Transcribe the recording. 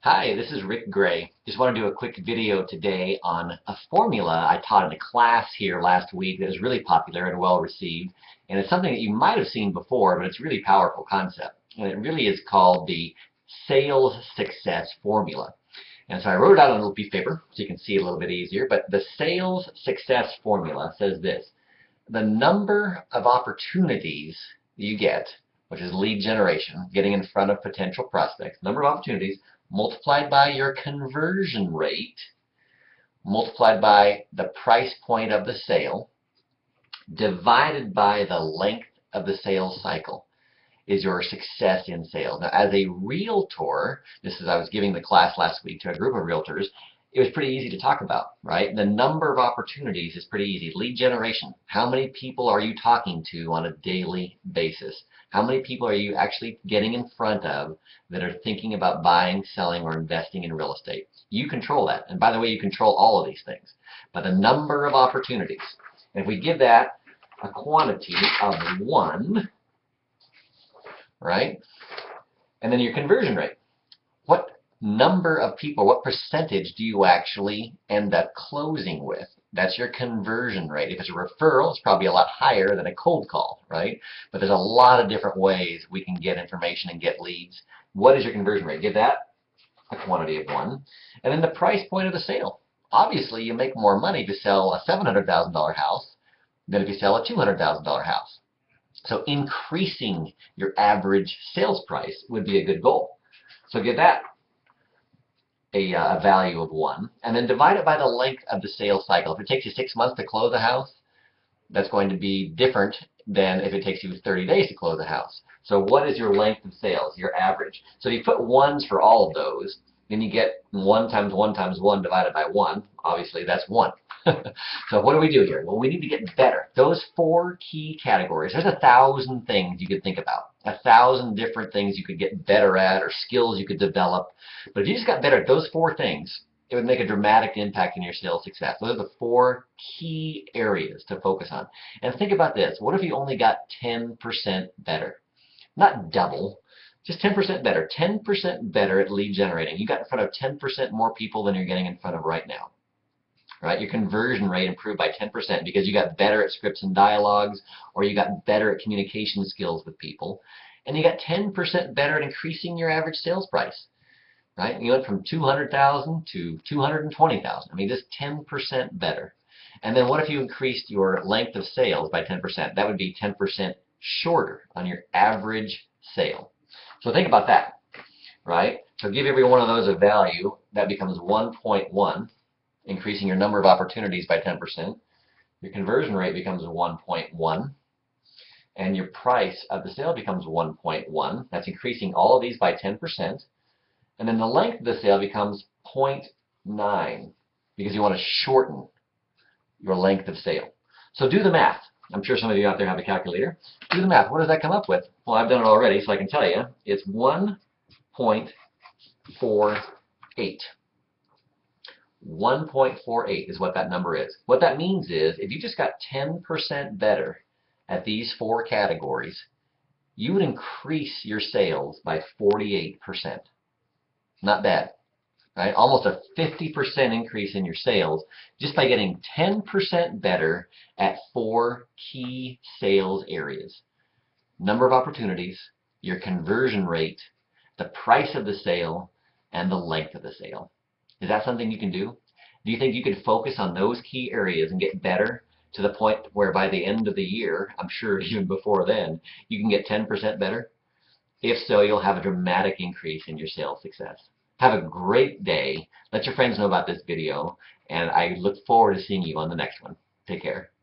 Hi, this is Rick Gray. Just want to do a quick video today on a formula I taught in a class here last week that was really popular and well received. And it's something that you might have seen before, but it's a really powerful concept. And it really is called the sales success formula. And so I wrote it out on a little piece of paper so you can see it a little bit easier. But the sales success formula says this: the number of opportunities you get, which is lead generation, getting in front of potential prospects, number of opportunities multiplied by your conversion rate, multiplied by the price point of the sale, divided by the length of the sales cycle is your success in sales. Now, as a realtor, I was giving the class last week to a group of realtors, it was pretty easy to talk about, right? The number of opportunities is pretty easy. Lead generation. How many people are you talking to on a daily basis? How many people are you actually getting in front of that are thinking about buying, selling, or investing in real estate? You control that. And by the way, you control all of these things. But the number of opportunities. And if we give that a quantity of 1, right? And then your conversion rate. What number of people, what percentage do you actually end up closing with? That's your conversion rate. If it's a referral, it's probably a lot higher than a cold call, right? But there's a lot of different ways we can get information and get leads. What is your conversion rate? Give that a quantity of 1. And then the price point of the sale. Obviously, you make more money to sell a $700,000 house than if you sell a $200,000 house. So increasing your average sales price would be a good goal. So give that a value of 1, and then divide it by the length of the sales cycle. If it takes you 6 months to close a house, that's going to be different than if it takes you 30 days to close a house. So what is your length of sales, your average? So if you put 1s for all of those, then you get 1 times 1 times 1 divided by 1. Obviously, that's 1. So what do we do here? Well, we need to get better. Those 4 key categories, there's 1,000 things you could think about, 1,000 different things you could get better at or skills you could develop. But if you just got better at those 4 things, it would make a dramatic impact in your sales success. Those are the 4 key areas to focus on. And think about this. What if you only got 10% better? Not double, just 10% better. 10% better at lead generating. You got in front of 10% more people than you're getting in front of right now. Right? Your conversion rate improved by 10% because you got better at scripts and dialogues, or you got better at communication skills with people, and you got 10% better at increasing your average sales price. Right? You went from 200,000 to 220,000. I mean, just 10% better. And then what if you increased your length of sales by 10%? That would be 10% shorter on your average sale. So think about that, right? So give every one of those a value. That becomes 1.1. Increasing your number of opportunities by 10%. Your conversion rate becomes 1.1. And your price of the sale becomes 1.1. That's increasing all of these by 10%. And then the length of the sale becomes 0.9 because you want to shorten your length of sale. So do the math. I'm sure some of you out there have a calculator. Do the math. What does that come up with? Well, I've done it already, so I can tell you. It's 1.48. 1.48 is what that number is. What that means is if you just got 10% better at these 4 categories, you would increase your sales by 48%. Not bad, right? Almost a 50% increase in your sales just by getting 10% better at 4 key sales areas. Number of opportunities, your conversion rate, the price of the sale, and the length of the sale. Is that something you can do? Do you think you could focus on those key areas and get better to the point where by the end of the year, I'm sure even before then, you can get 10% better? If so, you'll have a dramatic increase in your sales success. Have a great day. Let your friends know about this video, and I look forward to seeing you on the next one. Take care.